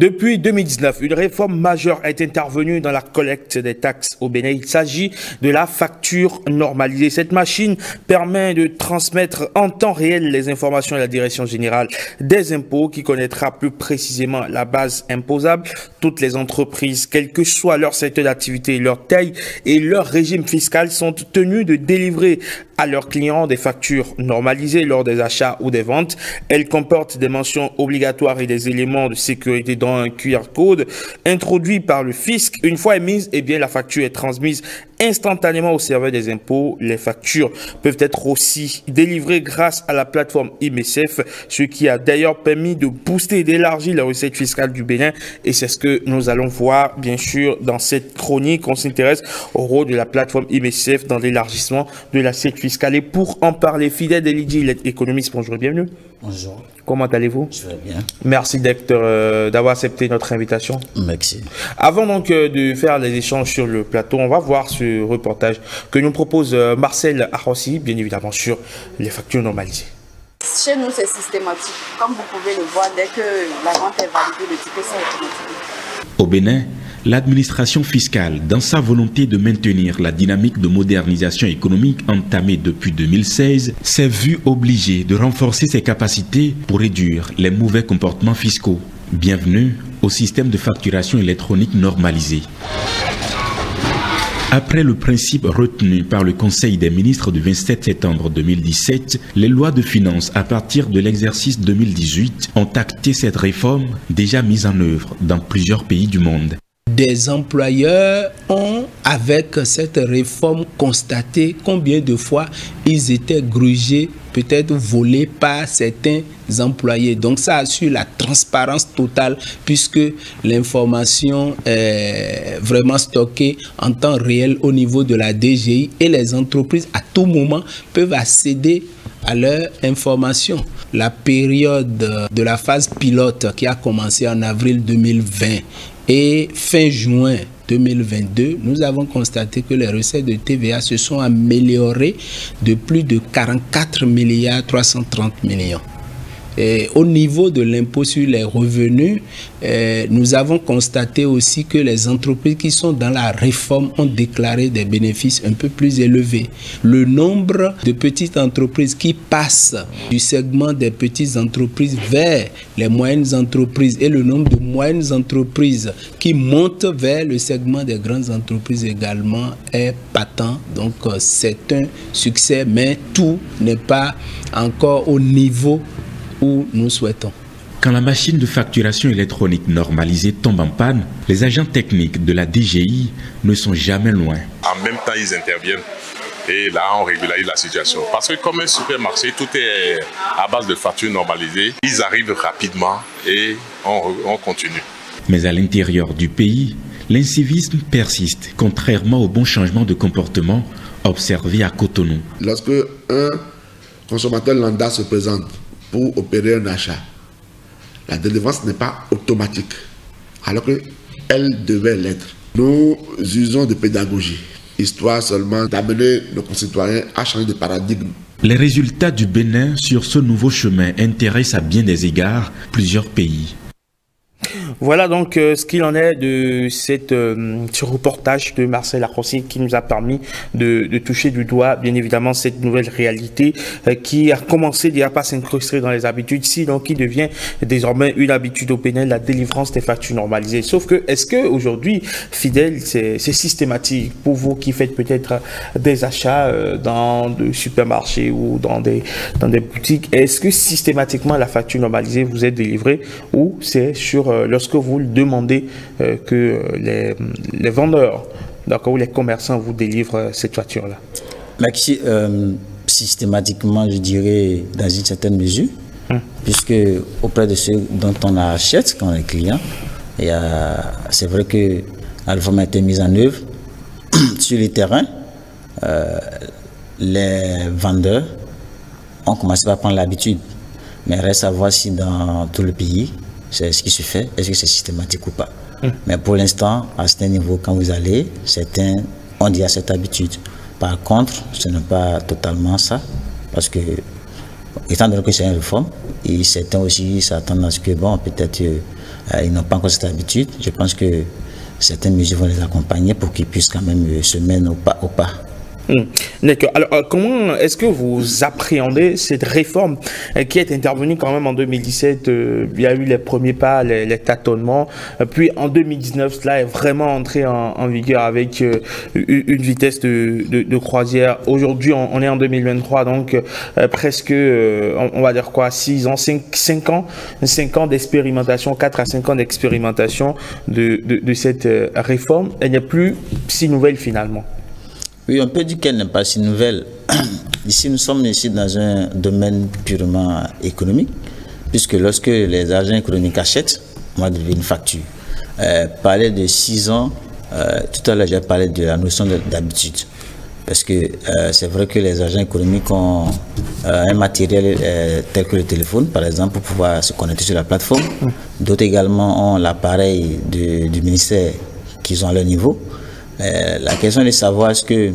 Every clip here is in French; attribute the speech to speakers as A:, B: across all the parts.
A: Depuis 2019, une réforme majeure est intervenue dans la collecte des taxes au Bénin. Il s'agit de la facture normalisée. Cette machine permet de transmettre en temps réel les informations à la Direction générale des impôts qui connaîtra plus précisément la base imposable. Toutes les entreprises, quel que soit leur secteur d'activité, leur taille et leur régime fiscal, sont tenues de délivrer à leurs clients des factures normalisées lors des achats ou des ventes. Elles comportent des mentions obligatoires et des éléments de sécurité dans un QR code introduit par le fisc. Une fois émise, la facture est transmise instantanément au serveur des impôts. Les factures peuvent être aussi délivrées grâce à la plateforme IMSF, ce qui a d'ailleurs permis de booster et d'élargir les recettes fiscales du Bénin. Et c'est ce que nous allons voir, bien sûr, dans cette chronique. On s'intéresse au rôle de la plateforme IMSF dans l'élargissement de l'assiette fiscale. Et pour en parler, Fidèle Elidji, économiste, bonjour et bienvenue.
B: Bonjour.
A: Comment allez-vous?
B: Je vais bien.
A: Merci d'avoir accepté notre invitation.
B: Merci.
A: Avant donc de faire les échanges sur le plateau, on va voir ce reportage que nous propose Marcel Arrossi, bien évidemment sur les factures normalisées.
C: Chez nous, c'est systématique. Comme vous pouvez le voir, dès que la vente est validée, le ticket sort automatiquement.
D: Au Bénin, l'administration fiscale, dans sa volonté de maintenir la dynamique de modernisation économique entamée depuis 2016, s'est vue obligée de renforcer ses capacités pour réduire les mauvais comportements fiscaux. Bienvenue au système de facturation électronique normalisé. Après le principe retenu par le Conseil des ministres du 27 septembre 2017, les lois de finances à partir de l'exercice 2018 ont acté cette réforme déjà mise en œuvre dans plusieurs pays du monde.
E: Des employeurs ont, avec cette réforme, constaté combien de fois ils étaient grugés, peut-être volés par certains employés. Donc ça assure la transparence totale puisque l'information est vraiment stockée en temps réel au niveau de la DGI et les entreprises à tout moment peuvent accéder à leur information. La période de la phase pilote qui a commencé en avril 2020 et fin juin 2022, nous avons constaté que les recettes de TVA se sont améliorées de plus de 44 milliards 330 millions. Et au niveau de l'impôt sur les revenus, nous avons constaté aussi que les entreprises qui sont dans la réforme ont déclaré des bénéfices un peu plus élevés. Le nombre de petites entreprises qui passent du segment des petites entreprises vers les moyennes entreprises et le nombre de moyennes entreprises qui montent vers le segment des grandes entreprises également est patent. Donc c'est un succès, mais tout n'est pas encore au niveau où nous souhaitons.
D: Quand la machine de facturation électronique normalisée tombe en panne, les agents techniques de la DGI ne sont jamais loin.
F: En même temps, ils interviennent et là, on régularise la situation. Parce que comme un supermarché, tout est à base de factures normalisées. Ils arrivent rapidement et on continue.
D: Mais à l'intérieur du pays, l'incivisme persiste, contrairement au bon changement de comportement observé à Cotonou.
G: Lorsque un consommateur lambda se présente pour opérer un achat, la délivrance n'est pas automatique, alors qu'elle devait l'être. Nous usons de pédagogie, histoire seulement d'amener nos concitoyens à changer de paradigme.
D: Les résultats du Bénin sur ce nouveau chemin intéressent à bien des égards plusieurs pays.
A: Voilà donc ce qu'il en est de ce reportage de Marcel Arrossi qui nous a permis de toucher du doigt, bien évidemment, cette nouvelle réalité qui a commencé déjà pas s'incruster dans les habitudes, sinon qui devient désormais une habitude au Bénin, la délivrance des factures normalisées. Sauf que, est-ce que aujourd'hui, Fidèle, c'est systématique pour vous qui faites peut-être des achats dans des supermarchés ou dans des boutiques, est-ce que systématiquement la facture normalisée vous est délivrée ou c'est sur lorsque vous le demandez que les vendeurs, d'accord, ou les commerçants vous délivrent cette facture-là?
B: Systématiquement, je dirais, dans une certaine mesure, puisque auprès de ceux dont on achète, quand on est client, c'est vrai que la réforme a été mise en œuvre sur le terrain. Les vendeurs ont commencé à prendre l'habitude, mais reste à voir si dans tout le pays, c'est ce qui se fait, est-ce que c'est systématique ou pas. Mais pour l'instant, à ce niveau, quand vous allez, certains ont déjà cette habitude. Par contre, ce n'est pas totalement ça, parce que, étant donné que c'est une réforme, et certains aussi s'attendent à ce que, bon, peut-être ils n'ont pas encore cette habitude. Je pense que certaines mesures vont les accompagner pour qu'ils puissent quand même se mettre au pas.
A: D'accord. Alors, comment est-ce que vous appréhendez cette réforme qui est intervenue quand même en 2017? Il y a eu les premiers pas, les tâtonnements. Puis en 2019, cela est vraiment entré en vigueur avec une vitesse de croisière. Aujourd'hui, on est en 2023, donc presque, on va dire quoi, 6 ans, 5 ans d'expérimentation, 4 à 5 ans d'expérimentation de cette réforme. Elle n'est plus si nouvelle finalement.
B: Oui, on peut dire qu'elle n'est pas si nouvelle. Ici, nous sommes ici dans un domaine purement économique, puisque lorsque les agents économiques achètent, on va devenir une facture. Parler de 6 ans, tout à l'heure j'ai parlé de la notion d'habitude, parce que c'est vrai que les agents économiques ont un matériel tel que le téléphone, par exemple, pour pouvoir se connecter sur la plateforme. D'autres également ont l'appareil du ministère qu'ils ont à leur niveau. La question est de savoir est-ce que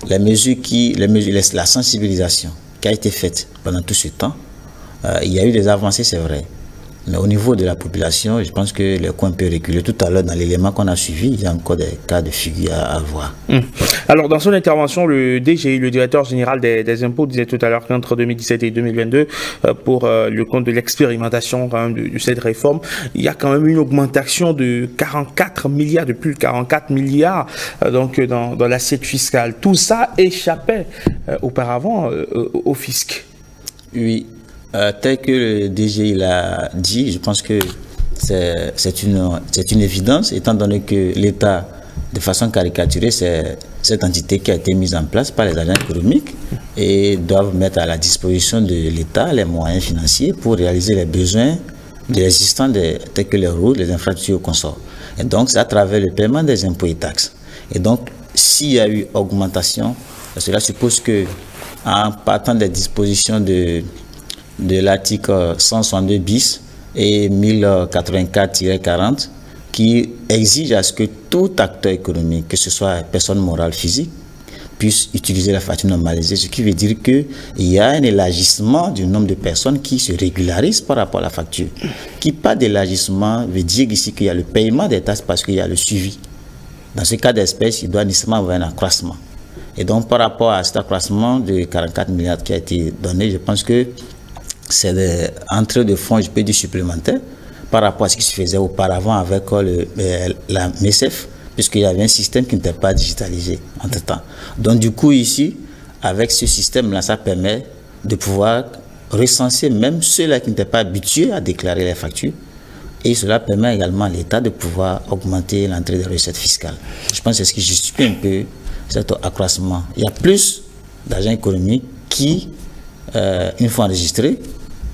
B: la sensibilisation qui a été faite pendant tout ce temps, il y a eu des avancées, c'est vrai. Mais au niveau de la population, je pense que le coin peut reculer. Tout à l'heure, dans l'élément qu'on a suivi, il y a encore des cas de figure à voir.
A: Alors, dans son intervention, le DGI, le directeur général des impôts, disait tout à l'heure qu'entre 2017 et 2022, pour le compte de l'expérimentation de cette réforme, il y a quand même une augmentation de 44 milliards, de plus de 44 milliards donc, dans l'assiette fiscale. Tout ça échappait auparavant au fisc.
B: Oui. Tel que le DGI l'a dit, je pense que c'est une évidence, étant donné que l'État, de façon caricaturée, c'est cette entité qui a été mise en place par les agents économiques et doivent mettre à la disposition de l'État les moyens financiers pour réaliser les besoins de l'existant tels que les routes, les infrastructures consorts. Et donc, c'est à travers le paiement des impôts et taxes. Et donc, s'il y a eu augmentation, cela suppose que, en partant des dispositions de l'article 162 bis et 1084-40 qui exige à ce que tout acteur économique, que ce soit personne morale physique, puisse utiliser la facture normalisée, ce qui veut dire qu'il y a un élargissement du nombre de personnes qui se régularisent par rapport à la facture. Qui pas d'élargissement veut dire ici qu'il y a le paiement des taxes parce qu'il y a le suivi. Dans ce cas d'espèce, il doit nécessairement avoir un accroissement. Et donc par rapport à cet accroissement de 44 milliards qui a été donné, je pense que c'est des entrées de fonds, je peux dire, supplémentaires par rapport à ce qui se faisait auparavant avec la MECEF, puisqu'il y avait un système qui n'était pas digitalisé entre-temps. Donc du coup ici, avec ce système-là, ça permet de pouvoir recenser même ceux-là qui n'étaient pas habitués à déclarer les factures. Et cela permet également à l'État de pouvoir augmenter l'entrée des recettes fiscales. Je pense que c'est ce qui justifie un peu cet accroissement. Il y a plus d'agents économiques qui, une fois enregistrés,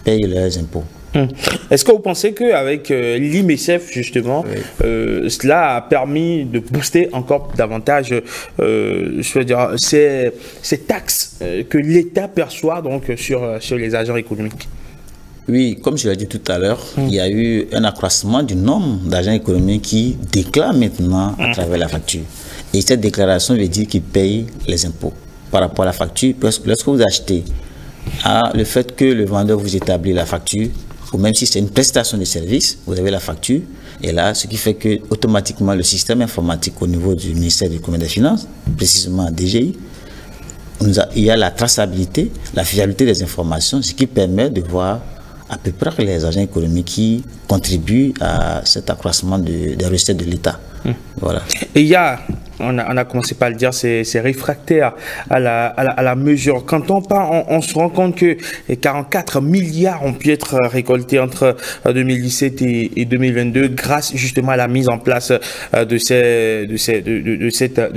B: payent leurs impôts.
A: Est-ce que vous pensez qu'avec l'IMECEF, justement, oui, cela a permis de booster encore davantage je veux dire, ces taxes que l'État perçoit donc, sur les agents économiques?
B: Oui, comme je l'ai dit tout à l'heure, il y a eu un accroissement du nombre d'agents économiques qui déclarent maintenant à travers la facture. Et cette déclaration veut dire qu'ils payent les impôts par rapport à la facture. Parce que lorsque vous achetez, le fait que le vendeur vous établit la facture, ou même si c'est une prestation de service, vous avez la facture, et là, ce qui fait que automatiquement le système informatique au niveau du ministère du Commerce et des Finances, précisément DGI, il y a la traçabilité, la fiabilité des informations, ce qui permet de voir à peu près les agents économiques qui contribuent à cet accroissement des recettes de l'État. Voilà.
A: Et il y a, on a commencé par le dire, c'est réfractaire à la mesure. Quand on parle, on se rend compte que 44 milliards ont pu être récoltés entre 2017 et 2022 grâce justement à la mise en place de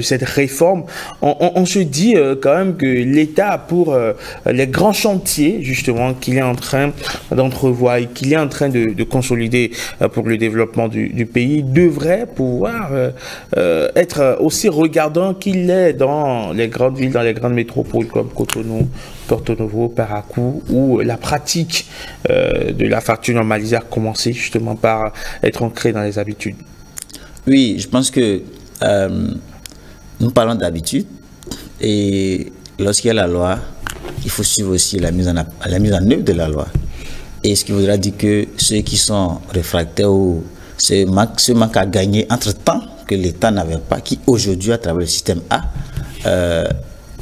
A: cette réforme. On se dit quand même que l'État, pour les grands chantiers justement qu'il est en train d'entrevoir et qu'il est en train de consolider pour le développement du pays, devrait pouvoir être aussi regardant qu'il est dans les grandes villes, dans les grandes métropoles comme Cotonou, Porto Novo, Parakou, où la pratique de la facture normalisée a commencé justement par être ancrée dans les habitudes.
B: Oui, je pense que nous parlons d'habitude et lorsqu'il y a la loi, il faut suivre aussi la mise en œuvre de la loi. Et ce qui voudra dire que ceux qui sont réfractaires ou ce manque à gagner entre-temps que l'État n'avait pas, qui aujourd'hui, à travers le système A,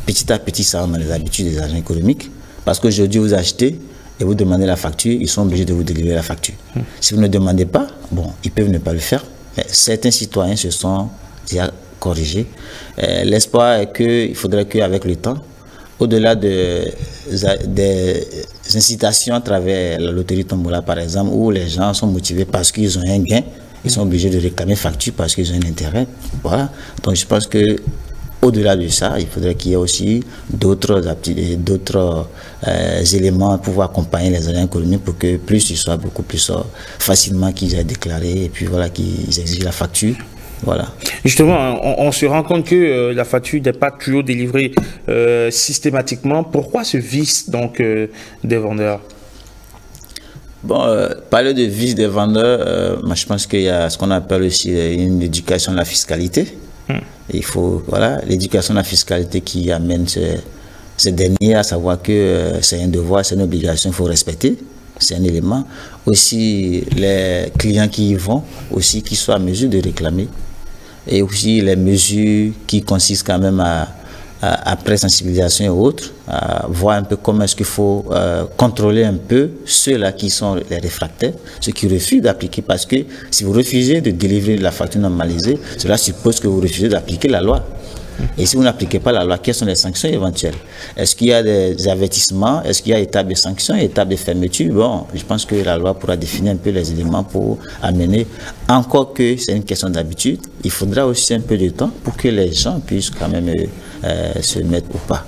B: petit à petit, ça rentre dans les habitudes des agents économiques. Parce qu'aujourd'hui, vous achetez et vous demandez la facture, ils sont obligés de vous délivrer la facture. Si vous ne demandez pas, bon, ils peuvent ne pas le faire. Mais certains citoyens se sont déjà corrigés. L'espoir est qu'il faudrait qu'avec le temps, au-delà des incitations à travers la loterie Tombola, par exemple, où les gens sont motivés parce qu'ils ont un gain, ils sont obligés de réclamer facture parce qu'ils ont un intérêt. Voilà. Donc je pense que au-delà de ça, il faudrait qu'il y ait aussi d'autres éléments pour pouvoir accompagner les agents économiques pour que plus ils soient beaucoup plus facilement qu'ils aient déclaré et puis voilà qu'ils exigent la facture. Voilà.
A: Justement, on se rend compte que la facture n'est pas toujours délivrée systématiquement. Pourquoi ce vice donc des vendeurs?
B: Bon, parler de vice des vendeurs, moi je pense qu'il y a ce qu'on appelle aussi une éducation de la fiscalité. Il faut, voilà, l'éducation de la fiscalité qui amène ces derniers à savoir que c'est un devoir, c'est une obligation, il faut respecter. C'est un élément. Aussi, les clients qui y vont, aussi qui soient en mesure de réclamer. Et aussi les mesures qui consistent quand même après sensibilisation et autres, à voir un peu comment est-ce qu'il faut contrôler un peu ceux-là qui sont les réfractaires, ceux qui refusent d'appliquer, parce que si vous refusez de délivrer la facture normalisée, cela suppose que vous refusez d'appliquer la loi. Et si vous n'appliquez pas la loi, quelles sont les sanctions éventuelles? Est-ce qu'il y a des avertissements? Est-ce qu'il y a étape de sanctions, étape de fermeture? Bon, je pense que la loi pourra définir un peu les éléments pour amener. Encore que c'est une question d'habitude, il faudra aussi un peu de temps pour que les gens puissent quand même se mettre ou pas.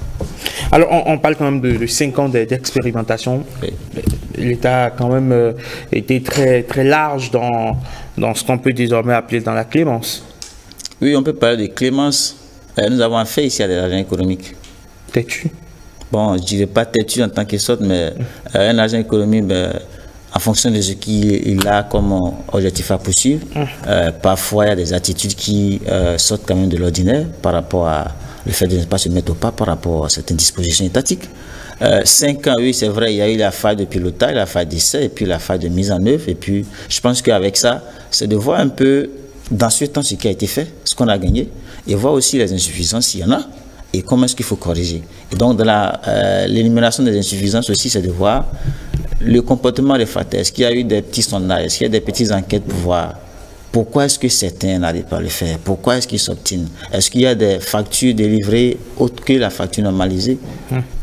A: Alors, on parle quand même de 5 ans d'expérimentation. Oui. L'État a quand même été très large dans ce qu'on peut désormais appeler dans la clémence.
B: Oui, on peut parler de clémence. Nous avons fait ici à des agents économiques.
A: Têtu? Bon,
B: je ne dirais pas têtu en tant que sorte, mais un agent économique, en fonction de ce qu'il a comme objectif à poursuivre, parfois il y a des attitudes qui sortent quand même de l'ordinaire par rapport à le fait de ne pas se mettre au pas par rapport à certaines dispositions étatiques. 5 ans, oui, c'est vrai, il y a eu la phase de pilotage, la phase d'essai et puis la phase de mise en œuvre. Et puis, je pense qu'avec ça, c'est de voir un peu dans ce temps ce qui a été fait, ce qu'on a gagné, et voir aussi les insuffisances s'il y en a, et comment est-ce qu'il faut corriger. Et donc, dans l'élimination des insuffisances aussi, c'est de voir le comportement réfractaire. Est-ce qu'il y a eu des petits sondages, est-ce qu'il y a des petites enquêtes pour voir pourquoi est-ce que certains n'arrivent pas à le faire, pourquoi est-ce qu'ils s'obstinent, est-ce qu'il y a des factures délivrées autres que la facture normalisée,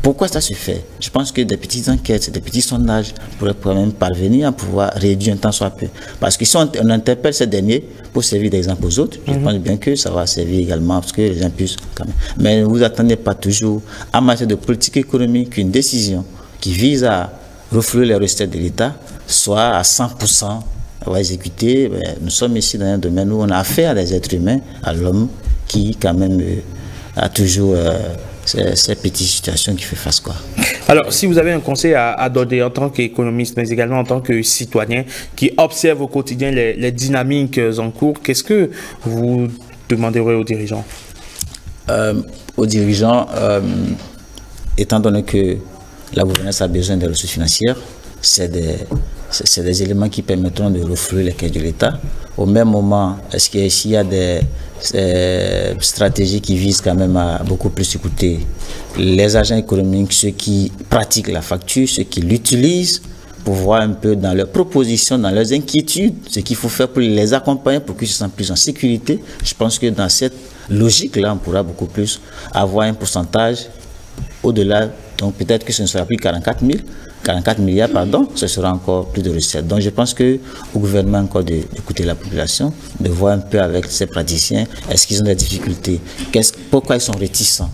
B: pourquoi ça se fait. Je pense que des petites enquêtes, des petits sondages pourraient quand même parvenir à pouvoir réduire un temps soit peu. Parce que si on interpelle ces derniers pour servir d'exemple aux autres, je pense bien que ça va servir également parce que les gens puissent quand même. Mais ne vous attendez pas toujours en matière de politique économique qu'une décision qui vise à refléter les recettes de l'État soit à 100% exécuter. Nous sommes ici dans un domaine où on a affaire à des êtres humains, à l'homme qui quand même a toujours ces petites situations qui fait face quoi.
A: Alors, si vous avez un conseil à donner en tant qu'économiste, mais également en tant que citoyen qui observe au quotidien les dynamiques en cours, qu'est-ce que vous demanderez aux dirigeants?
B: Aux dirigeants, étant donné que la gouvernance a besoin des ressources financières, c'est des éléments qui permettront de refléter les caisses de l'État. Au même moment, est-ce qu'il y a des stratégies qui visent quand même à beaucoup plus écouter les agents économiques, ceux qui pratiquent la facture, ceux qui l'utilisent, pour voir un peu dans leurs propositions, dans leurs inquiétudes, ce qu'il faut faire pour les accompagner, pour qu'ils se sentent plus en sécurité. Je pense que dans cette logique-là, on pourra beaucoup plus avoir un pourcentage au-delà. Donc peut-être que ce ne sera plus 44 milliards, pardon, ce sera encore plus de recettes. Donc je pense qu'au gouvernement encore d'écouter la population, de voir un peu avec ces praticiens, est-ce qu'ils ont des difficultés, pourquoi ils sont réticents.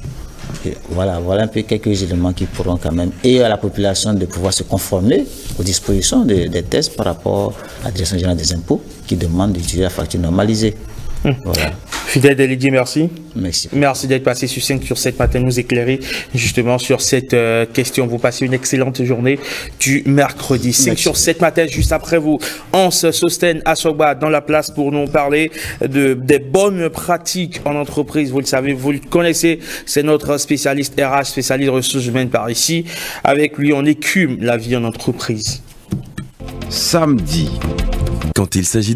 B: Et voilà un peu quelques éléments qui pourront quand même aider à la population de pouvoir se conformer aux dispositions des tests par rapport à la Direction générale des impôts qui demande d'utiliser la facture normalisée. Voilà.
A: Fidèle Délégué, merci.
B: Merci.
A: Merci d'être passé sur 5 sur 7 matin, nous éclairer justement sur cette question. Vous passez une excellente journée du mercredi. 5 sur 7 matin, juste après vous, Hans Sosten Asogba dans la place pour nous parler des bonnes pratiques en entreprise. Vous le savez, vous le connaissez, c'est notre spécialiste RH, spécialiste ressources humaines par ici. Avec lui, on écume la vie en entreprise.
H: Samedi, quand il s'agit de